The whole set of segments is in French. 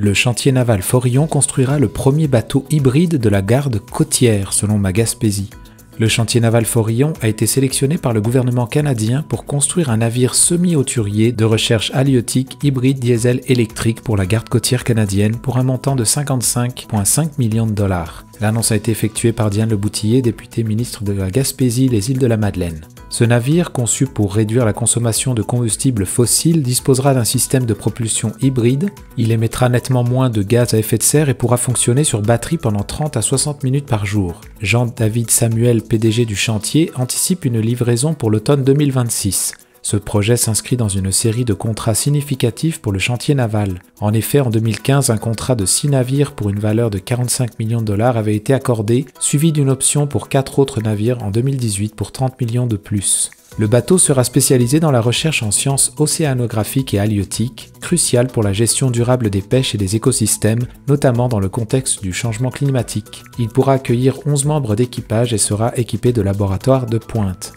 Le chantier naval Forillon construira le premier bateau hybride de la garde côtière, selon Ma Gaspésie. Le chantier naval Forillon a été sélectionné par le gouvernement canadien pour construire un navire semi-hauturier de recherche halieutique hybride diesel électrique pour la garde côtière canadienne pour un montant de 55,5 millions de dollars. L'annonce a été effectuée par Diane Leboutillier, députée ministre de la Gaspésie, les îles de la Madeleine. Ce navire, conçu pour réduire la consommation de combustibles fossiles, disposera d'un système de propulsion hybride. Il émettra nettement moins de gaz à effet de serre et pourra fonctionner sur batterie pendant 30 à 60 minutes par jour. Jean-David Samuel, PDG du chantier, anticipe une livraison pour l'automne 2026. Ce projet s'inscrit dans une série de contrats significatifs pour le chantier naval. En effet, en 2015, un contrat de 6 navires pour une valeur de 45 millions de dollars avait été accordé, suivi d'une option pour 4 autres navires en 2018 pour 30 millions de plus. Le bateau sera spécialisé dans la recherche en sciences océanographiques et halieutiques, cruciale pour la gestion durable des pêches et des écosystèmes, notamment dans le contexte du changement climatique. Il pourra accueillir 11 membres d'équipage et sera équipé de laboratoires de pointe.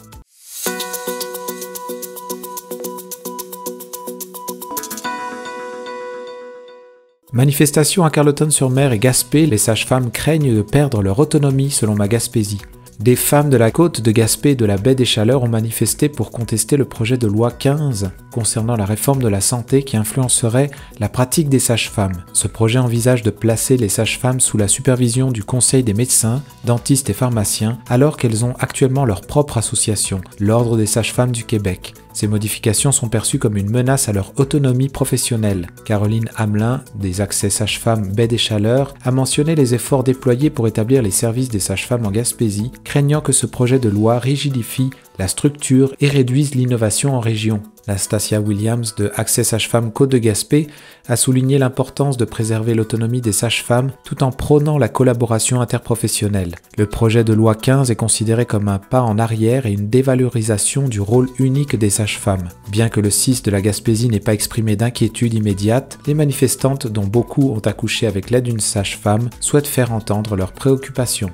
Manifestation à Carleton-sur-Mer et Gaspé, les sages-femmes craignent de perdre leur autonomie selon Ma Gaspésie. Des femmes de la côte de Gaspé et de la baie des Chaleurs ont manifesté pour contester le projet de loi 15 concernant la réforme de la santé qui influencerait la pratique des sages-femmes. Ce projet envisage de placer les sages-femmes sous la supervision du Conseil des médecins, dentistes et pharmaciens, alors qu'elles ont actuellement leur propre association, l'Ordre des sages-femmes du Québec. Ces modifications sont perçues comme une menace à leur autonomie professionnelle. Caroline Hamelin, des Accès Sages-Femmes Baie des Chaleurs, a mentionné les efforts déployés pour établir les services des sages-femmes en Gaspésie, craignant que ce projet de loi rigidifie la structure et réduise l'innovation en région. Nastasia Williams de Accès Sages-Femmes Côte de Gaspé a souligné l'importance de préserver l'autonomie des sages-femmes tout en prônant la collaboration interprofessionnelle. Le projet de loi 15 est considéré comme un pas en arrière et une dévalorisation du rôle unique des sages-femmes. Bien que le CIS de la Gaspésie n'ait pas exprimé d'inquiétude immédiate, les manifestantes, dont beaucoup ont accouché avec l'aide d'une sage-femme, souhaitent faire entendre leurs préoccupations.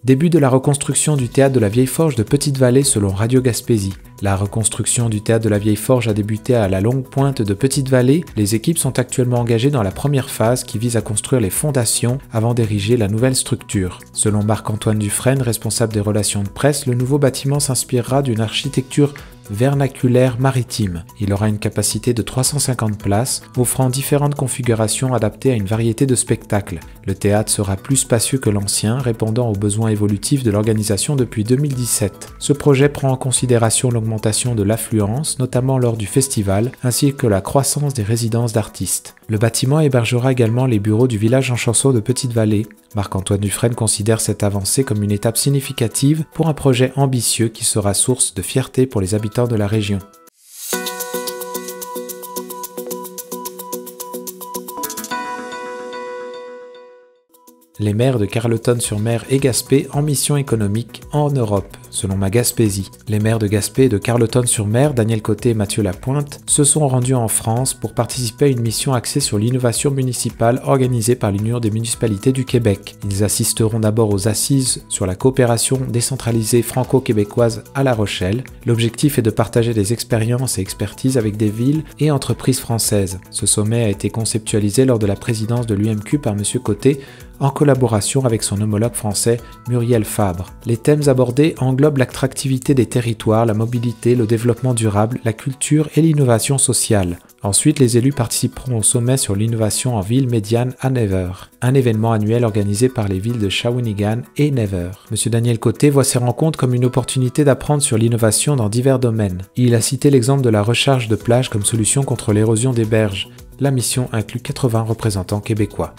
Début de la reconstruction du théâtre de la Vieille Forge de Petite-Vallée selon Radio Gaspésie. La reconstruction du théâtre de la Vieille Forge a débuté à la Longue Pointe de Petite-Vallée. Les équipes sont actuellement engagées dans la première phase qui vise à construire les fondations avant d'ériger la nouvelle structure. Selon Marc-Antoine Dufresne, responsable des relations de presse, le nouveau bâtiment s'inspirera d'une architecture vernaculaire maritime. Il aura une capacité de 350 places, offrant différentes configurations adaptées à une variété de spectacles. Le théâtre sera plus spacieux que l'ancien, répondant aux besoins évolutifs de l'organisation depuis 2017. Ce projet prend en considération l'augmentation de l'affluence, notamment lors du festival, ainsi que la croissance des résidences d'artistes. Le bâtiment hébergera également les bureaux du village en chanson de Petite-Vallée. Marc-Antoine Dufresne considère cette avancée comme une étape significative pour un projet ambitieux qui sera source de fierté pour les habitants de la région. Les maires de Carleton-sur-Mer et Gaspé en mission économique en Europe, selon Ma Gaspésie. Les maires de Gaspé et de Carleton-sur-Mer, Daniel Côté et Mathieu Lapointe, se sont rendus en France pour participer à une mission axée sur l'innovation municipale organisée par l'Union des municipalités du Québec. Ils assisteront d'abord aux assises sur la coopération décentralisée franco-québécoise à La Rochelle. L'objectif est de partager des expériences et expertises avec des villes et entreprises françaises. Ce sommet a été conceptualisé lors de la présidence de l'UMQ par M. Côté, en collaboration avec son homologue français Muriel Fabre. Les thèmes abordés englobent l'attractivité des territoires, la mobilité, le développement durable, la culture et l'innovation sociale. Ensuite, les élus participeront au sommet sur l'innovation en ville médiane à Never, un événement annuel organisé par les villes de Shawinigan et Never. M. Daniel Côté voit ces rencontres comme une opportunité d'apprendre sur l'innovation dans divers domaines. Il a cité l'exemple de la recharge de plage comme solution contre l'érosion des berges. La mission inclut 80 représentants québécois.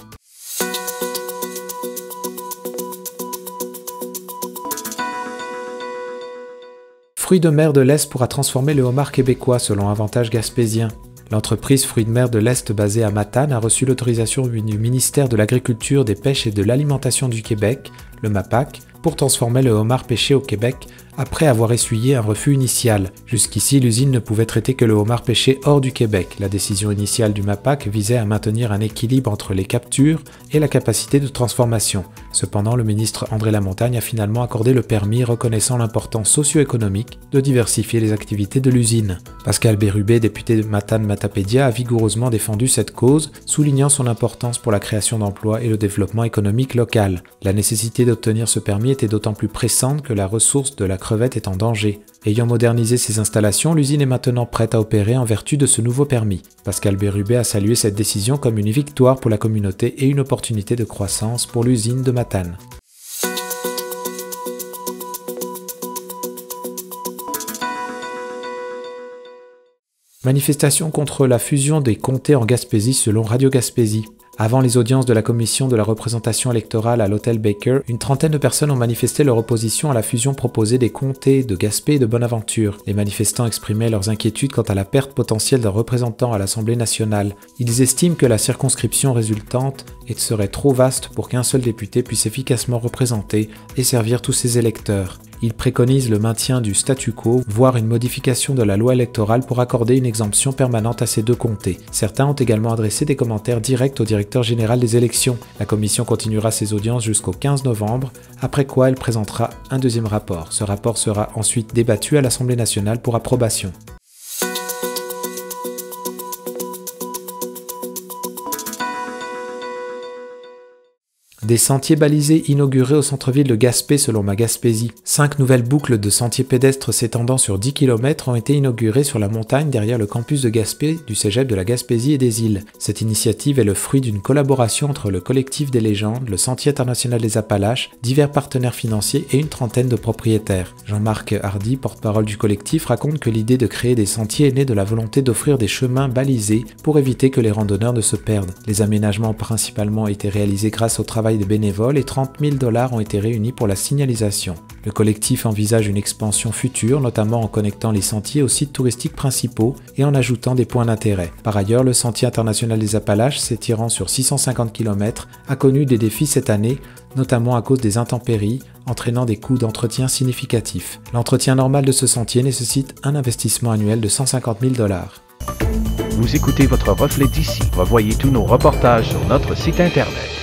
Fruits de mer de l'Est pourra transformer le homard québécois selon Avantage Gaspésien. L'entreprise Fruits de mer de l'Est basée à Matane a reçu l'autorisation du ministère de l'Agriculture, des Pêches et de l'Alimentation du Québec, le MAPAC, pour transformer le homard pêché au Québec après avoir essuyé un refus initial. Jusqu'ici, l'usine ne pouvait traiter que le homard pêché hors du Québec. La décision initiale du MAPAC visait à maintenir un équilibre entre les captures et la capacité de transformation. Cependant, le ministre André Lamontagne a finalement accordé le permis, reconnaissant l'importance socio-économique de diversifier les activités de l'usine. Pascal Bérubé, député de Matane-Matapédia, a vigoureusement défendu cette cause, soulignant son importance pour la création d'emplois et le développement économique local. La nécessité d'obtenir ce permis était d'autant plus pressante que la ressource de la crevette est en danger. Ayant modernisé ses installations, l'usine est maintenant prête à opérer en vertu de ce nouveau permis. Pascal Bérubé a salué cette décision comme une victoire pour la communauté et une opportunité de croissance pour l'usine de Matane. Manifestation contre la fusion des comtés en Gaspésie selon Radio Gaspésie. Avant les audiences de la commission de la représentation électorale à l'hôtel Baker, une trentaine de personnes ont manifesté leur opposition à la fusion proposée des comtés de Gaspé et de Bonaventure. Les manifestants exprimaient leurs inquiétudes quant à la perte potentielle d'un représentant à l'Assemblée nationale. Ils estiment que la circonscription résultante serait trop vaste pour qu'un seul député puisse efficacement représenter et servir tous ses électeurs. Ils préconisent le maintien du statu quo, voire une modification de la loi électorale pour accorder une exemption permanente à ces deux comtés. Certains ont également adressé des commentaires directs au directeur général des élections. La commission continuera ses audiences jusqu'au 15 novembre, après quoi elle présentera un deuxième rapport. Ce rapport sera ensuite débattu à l'Assemblée nationale pour approbation. Des sentiers balisés inaugurés au centre-ville de Gaspé selon Ma Gaspésie. 5 nouvelles boucles de sentiers pédestres s'étendant sur 10 km ont été inaugurées sur la montagne derrière le campus de Gaspé du cégep de la Gaspésie et des Îles. Cette initiative est le fruit d'une collaboration entre le collectif des légendes, le Sentier international des Appalaches, divers partenaires financiers et une trentaine de propriétaires. Jean-Marc Hardy, porte-parole du collectif, raconte que l'idée de créer des sentiers est née de la volonté d'offrir des chemins balisés pour éviter que les randonneurs ne se perdent. Les aménagements ont principalement été réalisés grâce au travail des bénévoles et 30 000 $ ont été réunis pour la signalisation. Le collectif envisage une expansion future, notamment en connectant les sentiers aux sites touristiques principaux et en ajoutant des points d'intérêt. Par ailleurs, le Sentier international des Appalaches, s'étirant sur 650 km, a connu des défis cette année, notamment à cause des intempéries, entraînant des coûts d'entretien significatifs. L'entretien normal de ce sentier nécessite un investissement annuel de 150 000 $. Vous écoutez votre reflet d'ici. Revoyez tous nos reportages sur notre site internet.